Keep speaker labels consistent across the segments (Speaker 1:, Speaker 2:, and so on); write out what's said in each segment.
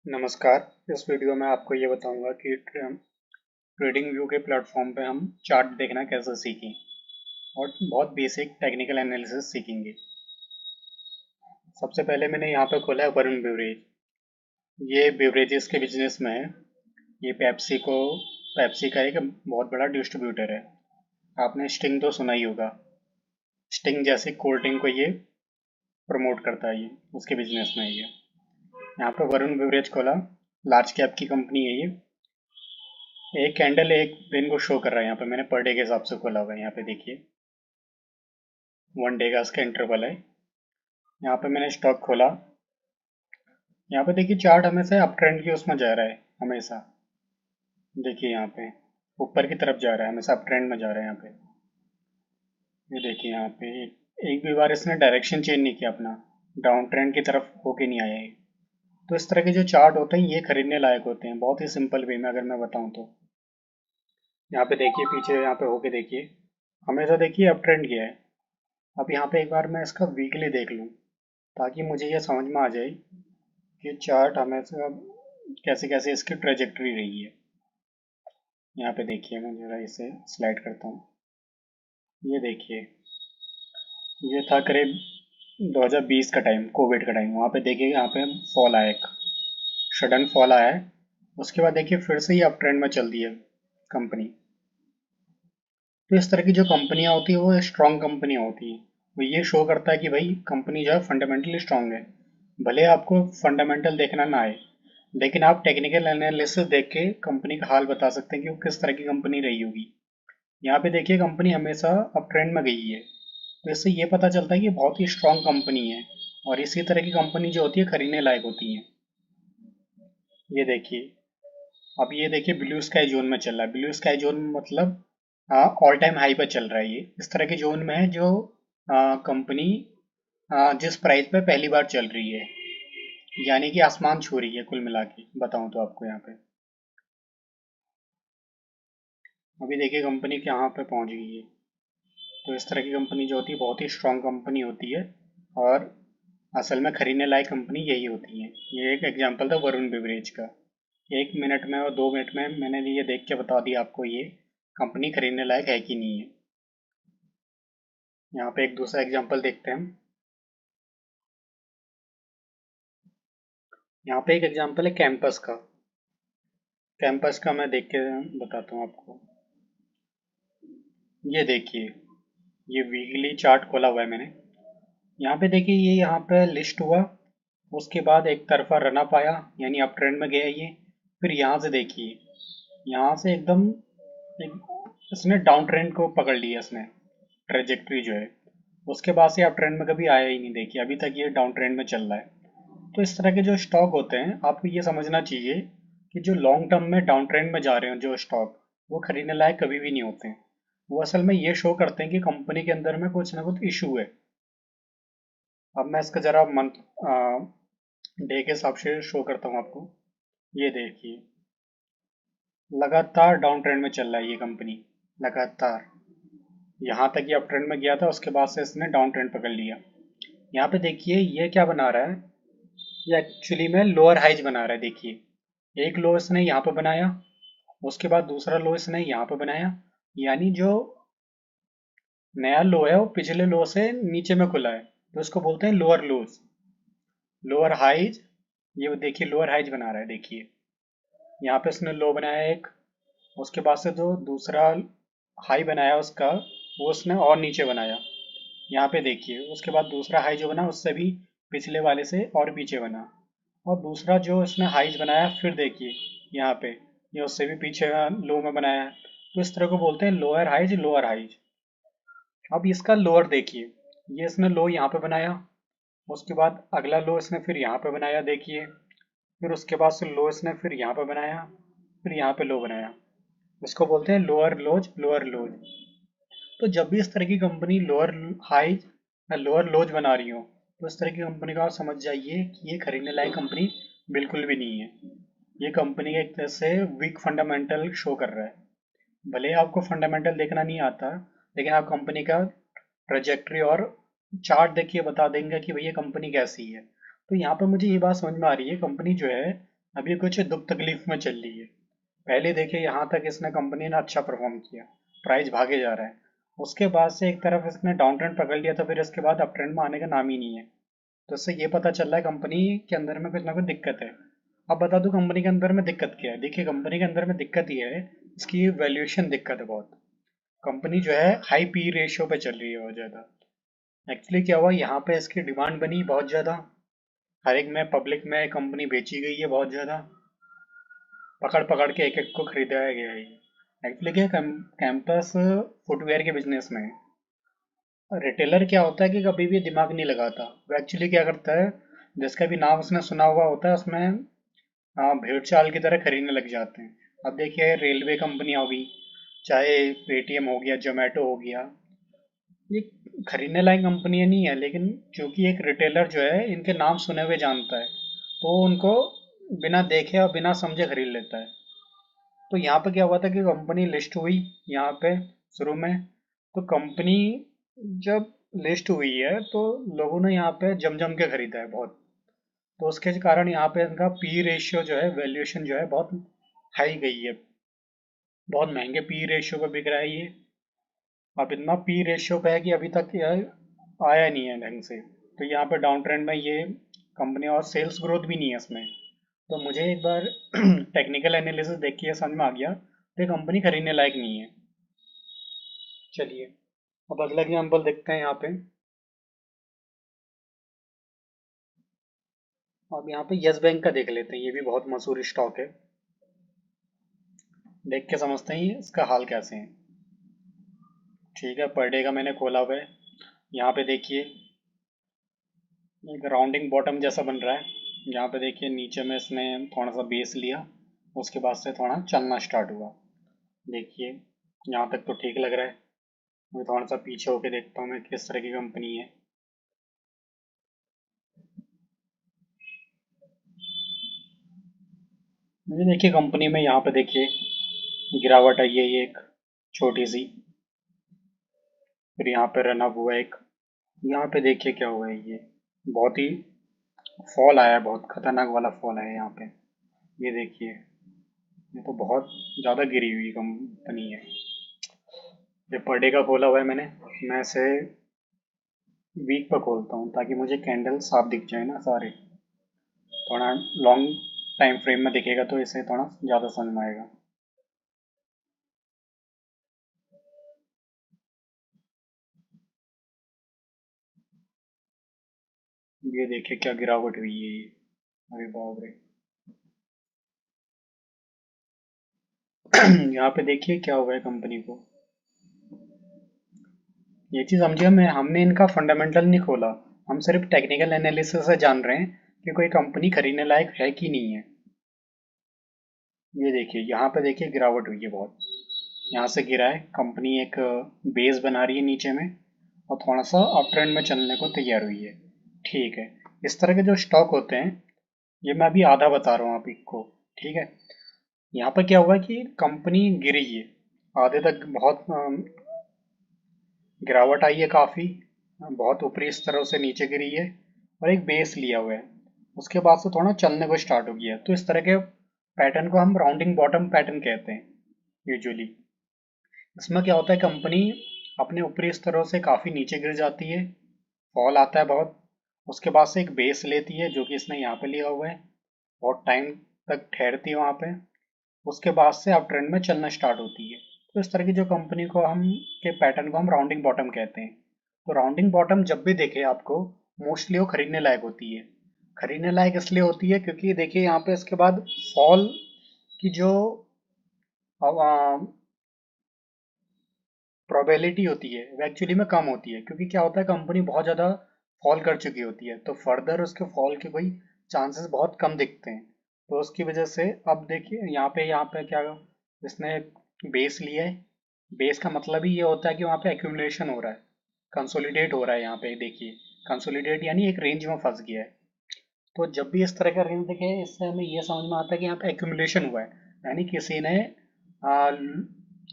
Speaker 1: नमस्कार। इस वीडियो में आपको ये बताऊंगा कि ट्रेडिंग व्यू के प्लेटफॉर्म पे हम चार्ट देखना कैसे सीखें और बहुत बेसिक टेक्निकल एनालिसिस सीखेंगे। सबसे पहले मैंने यहाँ पे खोला है वरुण बेवरेज। ये बेवरेजेस के बिजनेस में है। ये पेप्सी का एक बहुत बड़ा डिस्ट्रीब्यूटर है। आपने स्टिंग तो सुना ही होगा। स्टिंग जैसे कोल्ड ड्रिंक को ये प्रमोट करता है, ये उसके बिजनेस में है ये। यहाँ पे वरुण बेवरेज खोला, लार्ज कैप की कंपनी है ये। एक कैंडल एक दिन को शो कर रहा है। यहाँ पे मैंने पर डे के हिसाब से खोला हुआ है। यहाँ पे देखिए 1 डे का इसका इंटरवल है। यहाँ पे मैंने स्टॉक खोला। यहाँ पे देखिए चार्ट हमेशा अप ट्रेंड की उसमें जा रहा है हमेशा। देखिए यहाँ पे ऊपर की तरफ जा रहा है, हमेशा अप ट्रेंड में जा रहा है। यहाँ पे ये देखिए यहाँ पे एक भी बार इसने डायरेक्शन चेंज नहीं किया अपना, डाउन ट्रेंड की तरफ होके नहीं आया है। तो इस तरह के जो चार्ट होते हैं ये खरीदने लायक होते हैं, बहुत ही सिंपल वे में अगर मैं बताऊँ तो। यहाँ पे देखिए पीछे यहाँ पे होके देखिए, हमेशा देखिए अप ट्रेंड किया है। अब यहाँ पे एक बार मैं इसका वीकली देख लूँ ताकि मुझे ये समझ में आ जाए कि चार्ट हमेशा कैसे कैसे इसकी ट्रेजेक्टरी रही है। यहाँ पे देखिए, मैं जरा इसे स्लाइड करता हूँ। ये देखिए, ये था करीब 2020 का टाइम, कोविड का टाइम। वहाँ पे देखिए यहाँ पे फॉल आया, एक सडन फॉल आया है। उसके बाद देखिए फिर से ही अप ट्रेंड में चल दी है कंपनी। तो इस तरह की जो कंपनियाँ होती है वो स्ट्रॉन्ग कंपनियाँ होती है। वो ये शो करता है कि भाई कंपनी जो है फंडामेंटली स्ट्रांग है। भले आपको फंडामेंटल देखना ना आए, लेकिन आप टेक्निकल एनालिसिस देख के कंपनी का हाल बता सकते हैं कि वो किस तरह की कंपनी रही होगी। यहाँ पे देखिए कंपनी हमेशा अप ट्रेंड में गई है, तो इससे ये पता चलता है कि बहुत ही स्ट्रांग कंपनी है और इसी तरह की कंपनी जो होती है खरीदने लायक होती है। ये देखिए, अब ये देखिए ब्लू स्काई जोन में चल रहा है। ब्लू स्काई जोन मतलब ऑल टाइम हाई पर चल रहा है। ये इस तरह के जोन में है जो कंपनी जिस प्राइस पे पहली बार चल रही है, यानी कि आसमान छू रही है। कुल मिला के बताऊं तो आपको यहाँ पे अभी देखिए कंपनी कहाँ पे पहुंच गई है। तो इस तरह की कंपनी जो होती है बहुत ही स्ट्रांग कंपनी होती है और असल में खरीदने लायक कंपनी यही होती है। ये एक एग्जांपल था वरुण बेवरेज का। 1 मिनट में और 2 मिनट में मैंने ये देख के बता दिया आपको ये कंपनी खरीदने लायक है कि नहीं है। यहाँ पे एक दूसरा एग्जांपल देखते हैं हम। यहाँ पे एक एग्जांपल है कैंपस का। कैंपस का मैं देख के बताता हूँ आपको। ये देखिए, ये वीकली चार्ट खोला हुआ है मैंने। यहाँ पे देखिए ये यहाँ पे लिस्ट हुआ, उसके बाद एक तरफा रन अप आया, यानी अप ट्रेंड में गया ये। फिर यहाँ से देखिए, यहाँ से एकदम इसने डाउन ट्रेंड को पकड़ लिया इसने, ट्रेजेक्ट्री जो है। उसके बाद से अप ट्रेंड में कभी आया ही नहीं। देखिए अभी तक ये डाउन ट्रेंड में चल रहा है। तो इस तरह के जो स्टॉक होते हैं आपको ये समझना चाहिए कि जो लॉन्ग टर्म में डाउन ट्रेंड में जा रहे हैं जो स्टॉक, वो खरीदने लायक कभी भी नहीं होते हैं। वो असल में ये शो करते हैं कि कंपनी के अंदर में कुछ ना कुछ इशू है। अब मैं इसका जरा मंथ डे के हिसाब से शो करता हूँ आपको। ये देखिए लगातार डाउन ट्रेंड में चल रहा है ये कंपनी, लगातार। यहाँ तक ये अप ट्रेंड में गया था, उसके बाद से इसने डाउन ट्रेंड पकड़ लिया। यहाँ पे देखिए ये क्या बना रहा है, ये एक्चुअली में लोअर हाइज बना रहा है। देखिए एक लो इसने यहाँ पे बनाया, उसके बाद दूसरा लो इसने यहाँ पे बनाया, यानी जो नया लो है वो पिछले लो से नीचे में खुला है, तो इसको बोलते हैं लोअर लोज, लोअर हाइज। ये देखिए लोअर हाइज बना रहा है। देखिए यहाँ पे इसने लो बनाया एक, उसके बाद से जो दूसरा हाई बनाया उसका, वो उसने और नीचे बनाया। यहाँ पे देखिए उसके बाद दूसरा हाई जो बना उससे भी पिछले वाले से और पीछे बना, और दूसरा जो इसने हाइज बनाया फिर देखिए यहाँ पे ये उससे भी पीछे लो में बनाया है। तो इस तरह को बोलते हैं लोअर हाइज, लोअर हाइज। अब इसका लोअर देखिए, ये इसने लो यहाँ पे बनाया, उसके बाद अगला लो इसने फिर यहाँ पे बनाया। देखिए फिर उसके बाद से लो इसने फिर यहाँ पे बनाया, फिर यहाँ पे लो बनाया। इसको बोलते हैं लोअर लोज, लोअर लोज। तो जब भी इस तरह की कंपनी लोअर हाइज या लोअर लोज बना रही हो, तो इस तरह की कंपनी का आप समझ जाइए कि ये खरीदने लायक कंपनी बिल्कुल भी नहीं है। ये कंपनी का एक तरह से वीक फंडामेंटल शो कर रहा है। भले ही आपको फंडामेंटल देखना नहीं आता, लेकिन आप कंपनी का ट्रेजेक्ट्री और चार्ट देखिए बता देंगे कि भैया कंपनी कैसी है। तो यहाँ पर मुझे ये बात समझ में आ रही है, कंपनी जो है अभी कुछ दुख तकलीफ में चल रही है। पहले देखिए यहाँ तक इसने कंपनी ने अच्छा परफॉर्म किया, प्राइस भागे जा रहा है। उसके बाद से एक तरफ इसने डाउन ट्रेंड पकड़ लिया, तो फिर इसके बाद अप ट्रेंड में आने का नाम ही नहीं है। तो इससे ये पता चल रहा है कंपनी के अंदर में कुछ ना कुछ दिक्कत है। अब बता दूं कंपनी के अंदर में दिक्कत क्या है। देखिए कंपनी के अंदर में दिक्कत ये है, इसकी वैल्यूएशन दिक्कत है बहुत। कंपनी जो है हाई पी रेशियो पे चल रही है बहुत ज़्यादा। एक्चुअली क्या हुआ, यहाँ पे इसकी डिमांड बनी बहुत ज़्यादा, हर एक में पब्लिक में कंपनी बेची गई है बहुत ज़्यादा, पकड़ पकड़ के एक एक को खरीदाया गया है। एक्चुअली क्या कैंपस फुटवेयर के बिजनेस में है। रिटेलर क्या होता है कि कभी भी दिमाग नहीं लगाता, वो एक्चुअली क्या करता है, जिसका भी नाम उसने सुना हुआ होता है उसमें भेड़ चाल की तरह खरीदने लग जाते हैं। अब देखिए रेलवे कंपनियां होगी, चाहे पेटीएम हो गया, जोमेटो हो गया, ये खरीदने लायक कंपनियां नहीं है, लेकिन क्योंकि एक रिटेलर जो है इनके नाम सुने हुए जानता है, तो उनको बिना देखे और बिना समझे खरीद लेता है। तो यहाँ पे क्या हुआ था कि कंपनी लिस्ट हुई यहाँ पे शुरू में, तो कंपनी जब लिस्ट हुई है तो लोगों ने यहाँ पे जम जम के खरीदा है बहुत। तो उसके कारण यहाँ पे इनका पी रेशियो जो है, वैल्यूएशन जो है बहुत हाई गई है, बहुत महंगे पी रेशियो पे बिक रहा है ये। अब इतना पी रेशियो पे है कि अभी तक यह आया नहीं है ढंग से। तो यहाँ पे डाउन ट्रेंड में ये कंपनी, और सेल्स ग्रोथ भी नहीं है इसमें। तो मुझे एक बार टेक्निकल एनालिसिस देख के ये समझ में आ गया तो ये कंपनी खरीदने लायक नहीं है। चलिए अब अगला एग्जाम्पल देखते हैं यहाँ पे। अब यहाँ पे यस बैंक का देख लेते हैं, ये भी बहुत मशहूर स्टॉक है। देख के समझते हैं इसका हाल कैसे है। ठीक है, पर डे का मैंने खोला हुआ है। यहाँ पे देखिए एक राउंडिंग बॉटम जैसा बन रहा है। यहाँ पे देखिए नीचे में इसने थोड़ा सा बेस लिया, उसके बाद से थोड़ा चलना स्टार्ट हुआ। देखिए यहाँ तक तो ठीक लग रहा है। मैं थोड़ा सा पीछे होके देखता हूँ मैं किस तरह की कंपनी है। मुझे देखिए कंपनी में यहाँ पे देखिए गिरावट आई है, ये एक छोटी सी, फिर यहाँ पे रन अप हुआ एक। यहाँ पे देखिए क्या हुआ है, ये बहुत ही फॉल आया है, बहुत खतरनाक वाला फॉल आया है यहाँ पे। ये देखिए, ये तो बहुत ज़्यादा गिरी हुई कंपनी है। ये पर डे का खोला हुआ है मैंने, मैं इसे वीक पर खोलता हूँ ताकि मुझे कैंडल साफ दिख जाए ना सारे। थोड़ा लॉन्ग टाइम फ्रेम में दिखेगा तो इसे थोड़ा ज़्यादा समझ में आएगा। ये देखिए क्या गिरावट हुई है ये, अरे बाप रे। यहाँ पे देखिए क्या हुआ है कंपनी को। ये चीज़ समझिए, मैं हमने इनका फंडामेंटल नहीं खोला, हम सिर्फ टेक्निकल एनालिसिस से जान रहे हैं कि कोई कंपनी खरीदने लायक है कि नहीं है। ये देखिए यहाँ पे देखिए गिरावट हुई है बहुत, यहाँ से गिरा है कंपनी, एक बेस बना रही है नीचे में, और थोड़ा सा अप ट्रेंड में चलने को तैयार हुई है। ठीक है, इस तरह के जो स्टॉक होते हैं, ये मैं अभी आधा बता रहा हूँ आप को। ठीक है, यहाँ पर क्या हुआ कि कंपनी गिरी है, आधे तक बहुत गिरावट आई है काफ़ी, बहुत ऊपरी स्तर से नीचे गिरी है, और एक बेस लिया हुआ है, उसके बाद से थोड़ा चलने को स्टार्ट हो गया। तो इस तरह के पैटर्न को हम राउंडिंग बॉटम पैटर्न कहते हैं यूजुअली। इसमें क्या होता है, कंपनी अपने ऊपरी स्तरों से काफ़ी नीचे गिर जाती है, फॉल आता है बहुत, उसके बाद से एक बेस लेती है जो कि इसने यहाँ पे लिया हुआ है, बहुत टाइम तक ठहरती है वहाँ पे, उसके बाद से अप ट्रेंड में चलना स्टार्ट होती है। तो इस तरह की जो कंपनी को हम के पैटर्न को हम राउंडिंग बॉटम कहते हैं। तो राउंडिंग बॉटम जब भी देखे आपको, मोस्टली वो खरीदने लायक होती है। खरीदने लायक इसलिए होती है क्योंकि देखिए यहाँ पे इसके बाद फॉल की जो प्रोबेबिलिटी होती है वो एक्चुअली में कम होती है, क्योंकि क्या होता है कंपनी बहुत ज़्यादा फॉल कर चुकी होती है, तो फर्दर उसके फॉल के कोई चांसेस बहुत कम दिखते हैं। तो उसकी वजह से अब देखिए यहाँ पे क्या, इसने बेस लिया है। बेस का मतलब ही ये होता है कि वहाँ पे एक्यूमुलेशन हो रहा है, कंसोलिडेट हो रहा है। यहाँ पे देखिए कंसोलिडेट यानी एक रेंज में फंस गया है। तो जब भी इस तरह का रेंज दिखे, इससे हमें ये समझ में आता है कि यहाँ पे एक्यूमुलेशन हुआ है, यानी किसी ने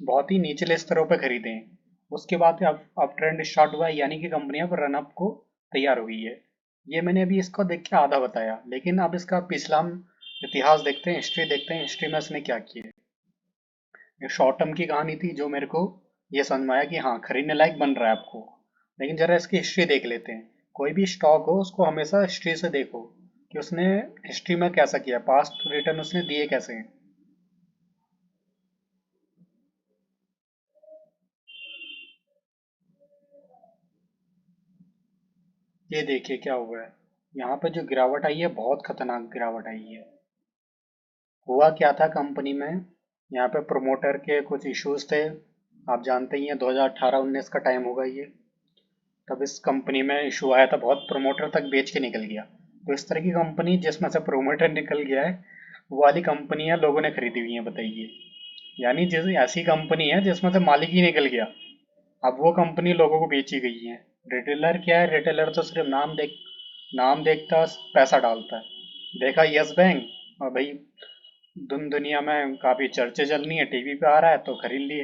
Speaker 1: बहुत ही निचले स्तरों पे खरीदे हैं, उसके बाद अब ट्रेंड स्टार्ट हुआ है, यानी कि कंपनी अब रन अप को तैयार हो गई है। ये मैंने अभी इसको देख के आधा बताया, लेकिन अब इसका पिछला इतिहास देखते हैं, हिस्ट्री देखते हैं, हिस्ट्री में इसने क्या किया। एक शॉर्ट टर्म की कहानी थी जो मेरे को ये समझ में आया कि हाँ खरीदने लायक बन रहा है आपको। लेकिन जरा इसकी हिस्ट्री देख लेते हैं। कोई भी स्टॉक हो उसको हमेशा हिस्ट्री से देखो कि उसने हिस्ट्री में कैसा किया, पास्ट रिटर्न उसने दिए कैसे हैं। ये देखिए क्या हुआ है। यहाँ पे जो गिरावट आई है बहुत खतरनाक गिरावट आई है। हुआ क्या था कंपनी में, यहाँ पे प्रोमोटर के कुछ इश्यूज थे। आप जानते ही हैं 2018-19 का टाइम होगा ये। तब इस कंपनी में इशू आया था बहुत, प्रमोटर तक बेच के निकल गया। तो इस तरह की कंपनी जिसमें से प्रमोटर निकल गया है वो वाली कंपनियां लोगों ने खरीदी हुई हैं, बताइए। यानी जैसे ऐसी कंपनी है जिसमें से मालिक ही निकल गया, अब वो कंपनी लोगों को बेची गई है। रिटेलर क्या है, रिटेलर तो सिर्फ नाम देखता है, पैसा डालता है। देखा यस बैंक और भाई दुनिया में काफी चर्चे चलनी है, टीवी पे आ रहा है तो खरीद लिए।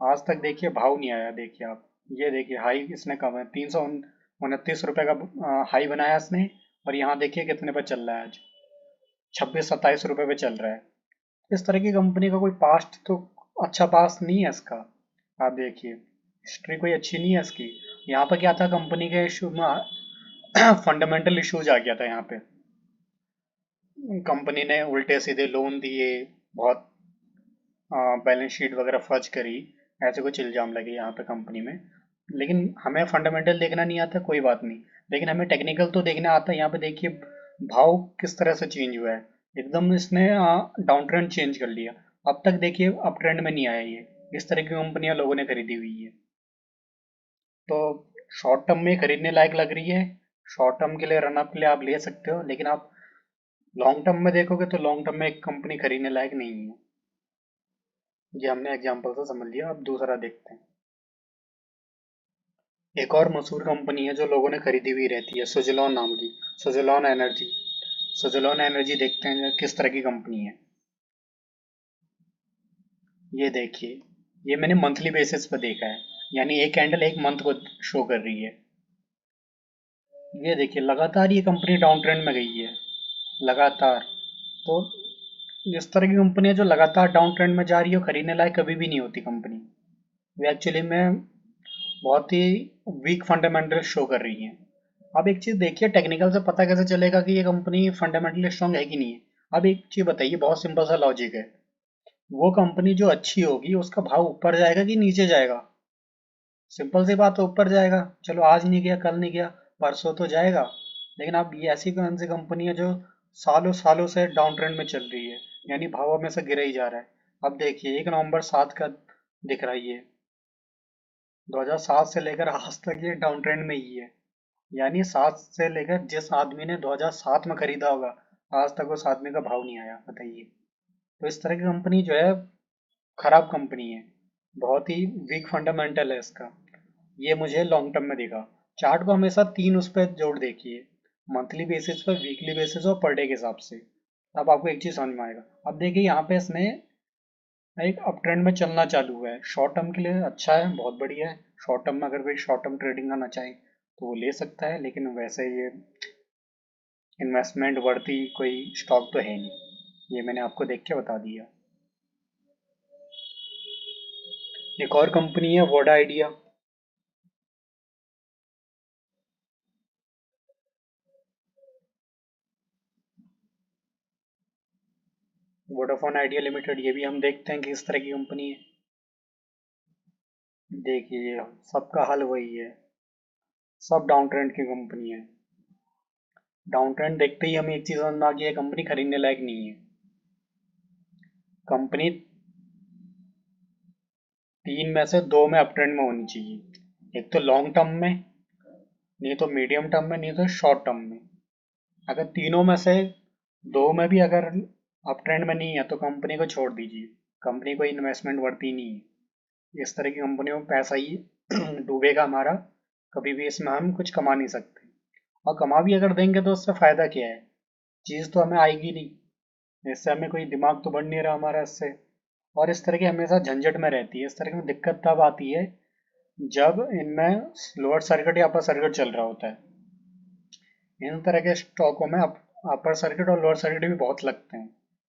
Speaker 1: आज तक देखिए भाव नहीं आया। देखिए आप, ये देखिए हाई इसने कम है, 329 रुपये का हाई बनाया इसने। और यहाँ देखिए कितने पे चल रहा है आज, 26-27 रुपये पे चल रहा है। इस तरह की कंपनी का कोई पास्ट तो अच्छा पास्ट नहीं है इसका। आप देखिए हिस्ट्री कोई अच्छी नहीं है इसकी। यहाँ पे क्या था, कंपनी के इशू में फंडामेंटल इश्यूज आ गया था यहाँ पे। कंपनी ने उल्टे सीधे लोन दिए, बहुत बैलेंस शीट वगैरह फर्ज करी, ऐसे कुछ इल्जाम लगे यहाँ पे कंपनी में। लेकिन हमें फंडामेंटल देखना नहीं आता, कोई बात नहीं। लेकिन हमें टेक्निकल तो देखना आता है। यहाँ पे देखिए भाव किस तरह से चेंज हुआ है, एकदम इसने डाउन ट्रेंड चेंज कर लिया। अब तक देखिए अप ट्रेंड में नहीं आया ये। इस तरह की कंपनियां लोगों ने खरीदी हुई है। तो शॉर्ट टर्म में खरीदने लायक लग रही है, शॉर्ट टर्म के लिए रनअप के लिए आप ले सकते हो। लेकिन आप लॉन्ग टर्म में देखोगे तो लॉन्ग टर्म में एक कंपनी खरीदने लायक नहीं है। ये हमने एग्जाम्पल से समझ लिया, अब दूसरा देखते हैं। एक और मशहूर कंपनी है जो लोगों ने खरीदी हुई रहती है, सुजलॉन नाम की। सुजलॉन एनर्जी। सुजलॉन एनर्जी देखते हैं किस तरह की कंपनी है। ये देखिए, ये मैंने मंथली बेसिस पे देखा है, यानी एक कैंडल एक मंथ को शो कर रही है। ये देखिए लगातार ये कंपनी डाउन ट्रेंड में गई है, लगातार। तो इस तरह की कंपनियां जो लगातार डाउन ट्रेंड में जा रही है खरीदने लायक कभी भी नहीं होती कंपनी। वे एक्चुअली में बहुत ही वीक फंडामेंटल शो कर रही हैं। अब एक चीज देखिए, टेक्निकल से पता कैसे चलेगा कि ये कंपनी फंडामेंटली स्ट्रांग है कि नहीं है। अब एक चीज बताइए, बहुत सिंपल सा लॉजिक है। वो कंपनी जो अच्छी होगी उसका भाव ऊपर जाएगा कि नीचे जाएगा? सिंपल सी बात है, ऊपर जाएगा। चलो आज नहीं गया, कल नहीं गया, परसों तो जाएगा। लेकिन अब ये ऐसी कौन सी कंपनी है जो सालों सालों से डाउन ट्रेंड में चल रही है, यानी भाव में से गिरा ही जा रहा है। अब देखिए 1 नवंबर 7 का दिख रहा है ये, 2007 से लेकर आज तक ये डाउन ट्रेंड में ही है। यानी 7 से लेकर जिस आदमी ने 2007 में खरीदा होगा आज तक उस आदमी का भाव नहीं आया, बताइए। तो इस तरह की कंपनी जो है खराब कंपनी है, बहुत ही वीक फंडामेंटल है इसका। ये मुझे लॉन्ग टर्म में दिखा। चार्ट को हमेशा 3 उस पर जोड़ देखिए, मंथली बेसिस पर, वीकली बेसिस और पर डे के हिसाब से। अब आपको एक चीज समझ में आएगा। अब देखिए यहाँ पे इसने एक अप ट्रेंड में चलना चालू हुआ है, शॉर्ट टर्म के लिए अच्छा है, बहुत बढ़िया है। शॉर्ट टर्म में अगर कोई शॉर्ट टर्म ट्रेडिंग करना चाहे तो वो ले सकता है, लेकिन वैसे ये इन्वेस्टमेंट वर्ती कोई स्टॉक तो है नहीं। ये मैंने आपको देख के बता दिया। एक और कंपनी है Voda idea. Vodafone idea limited, ये भी हम देखते हैं कि किस तरह की कंपनी है। देखिए सबका हाल वही है, सब डाउन ट्रेंड की कंपनी है। डाउन ट्रेंड देखते ही हमें एक चीज समझ में आ गई है, कंपनी खरीदने लायक नहीं है। कंपनी 3 में से 2 में अप ट्रेंड में होनी चाहिए, एक तो लॉन्ग टर्म में, नहीं तो मीडियम टर्म में, नहीं तो शॉर्ट टर्म में। अगर तीनों में से 2 में भी अगर अप ट्रेंड में नहीं है तो कंपनी को छोड़ दीजिए, कंपनी को इन्वेस्टमेंट वर्ती नहीं है। इस तरह की कंपनियों में पैसा ही डूबेगा हमारा, कभी भी इसमें हम कुछ कमा नहीं सकते। और कमा भी अगर देंगे तो उससे फायदा क्या है, चीज़ तो हमें आएगी नहीं, इससे हमें कोई दिमाग तो बढ़ नहीं रहा हमारा इससे। और इस तरह की हमेशा झंझट में रहती है। इस तरह की दिक्कत तब आती है जब इनमें लोअर सर्किट या अपर सर्किट चल रहा होता है। इन तरह के स्टॉकों में अपर सर्किट और लोअर सर्किट भी बहुत लगते हैं।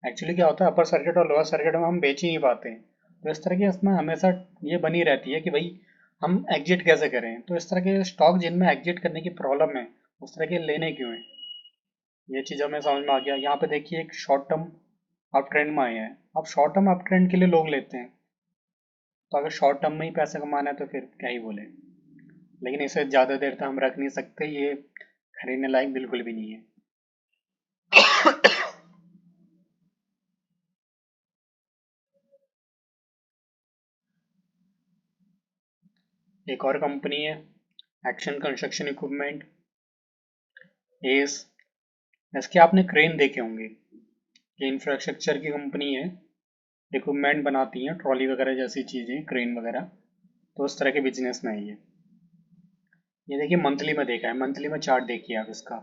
Speaker 1: एक्चुअली क्या होता है, अपर सर्किट और लोअर सर्किट में हम बेच ही नहीं पाते, तो इस तरह की इसमें हमेशा ये बनी रहती है कि भाई हम एग्जिट कैसे करें। तो इस तरह के स्टॉक जिनमें एग्जिट करने की प्रॉब्लम है, उस तरह के लेने क्यों हैं, ये चीज़ हमें समझ में आ गया। यहाँ पे देखिए एक शॉर्ट टर्म अप ट्रेंड में आए हैं। अब शॉर्ट टर्म अप ट्रेंड के लिए लोग लेते हैं, तो अगर शॉर्ट टर्म में ही पैसे कमाना है तो फिर क्या ही बोले। लेकिन इसे ज़्यादा देर तक हम रख नहीं सकते, ये खरीदने लायक बिल्कुल भी नहीं है। एक और कंपनी है एक्शन कंस्ट्रक्शन इक्विपमेंट, एस। इसके आपने क्रेन देखे होंगे, ये इंफ्रास्ट्रक्चर की कंपनी है, इक्विपमेंट बनाती है ट्रॉली वगैरह जैसी चीज़ें, क्रेन वगैरह। तो उस तरह के बिजनेस में है ये देखिए मंथली में देखा है, मंथली में चार्ट देखिए आप इसका।